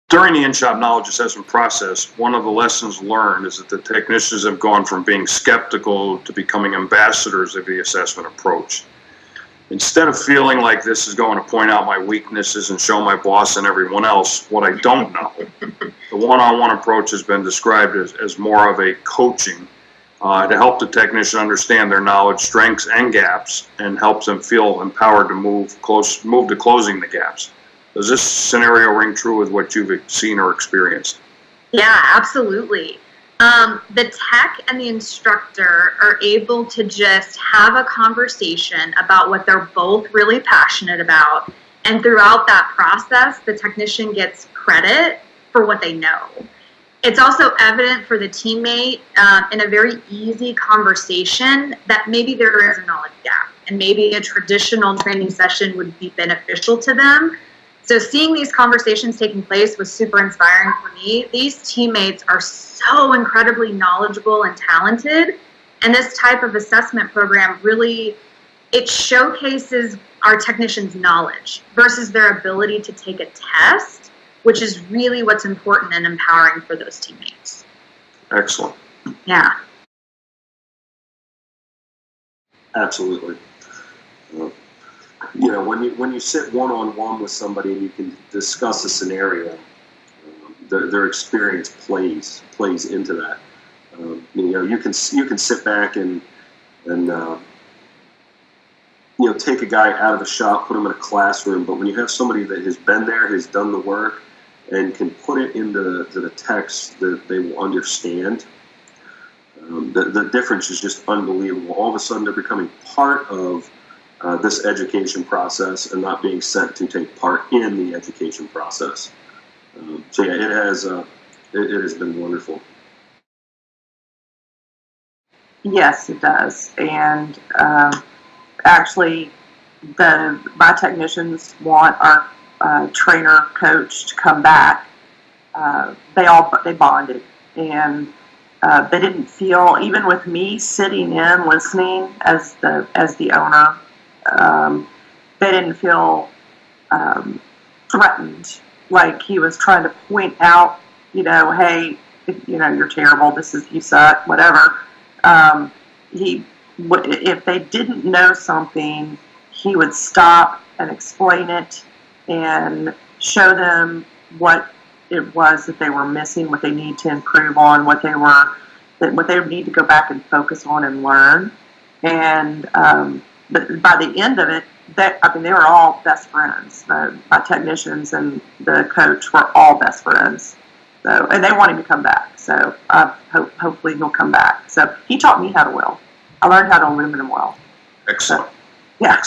During the in-shop knowledge assessment process, one of the lessons learned is that the technicians have gone from being skeptical to becoming ambassadors of the assessment approach. Instead of feeling like this is going to point out my weaknesses and show my boss and everyone else what I don't know, the one-on-one approach has been described as more of a coaching to help the technician understand their knowledge, strengths, and gaps, and helps them feel empowered to move to closing the gaps. Does this scenario ring true with what you've seen or experienced? Yeah, absolutely. The tech and the instructor are able to just have a conversation about what they're both really passionate about. And throughout that process, the technician gets credit for what they know. It's also evident for the teammate in a very easy conversation that maybe there is a knowledge gap and maybe a traditional training session would be beneficial to them. So seeing these conversations taking place was super inspiring for me. These teammates are so incredibly knowledgeable and talented, and this type of assessment program really, it showcases our technicians' knowledge versus their ability to take a test, which is really what's important and empowering for those teammates. Excellent. Yeah. Absolutely. You know, when you sit one-on-one with somebody and you can discuss a scenario, their experience plays into that. You know, you can sit back and you know, take a guy out of the shop, put him in a classroom, but when you have somebody that has been there, has done the work, and can put it into the text that they will understand, the difference is just unbelievable. All of a sudden, they're becoming part of this education process and not being sent to take part in the education process. So yeah, it has been wonderful. Yes, it does. And actually, my technicians want our trainer coach to come back. They bonded, and they didn't feel, even with me sitting in listening as the owner, they didn't feel threatened, like he was trying to point out, you know, hey, you know, you're terrible, you suck, whatever. If they didn't know something, he would stop and explain it and show them what it was that they were missing, what they need to improve on, what they would need to go back and focus on and learn. And but by the end of it, they were all best friends. My technicians and the coach were all best friends. So, and they want him to come back. So hopefully he'll come back. So he taught me how to weld. I learned how to aluminum weld. Excellent. So, yeah.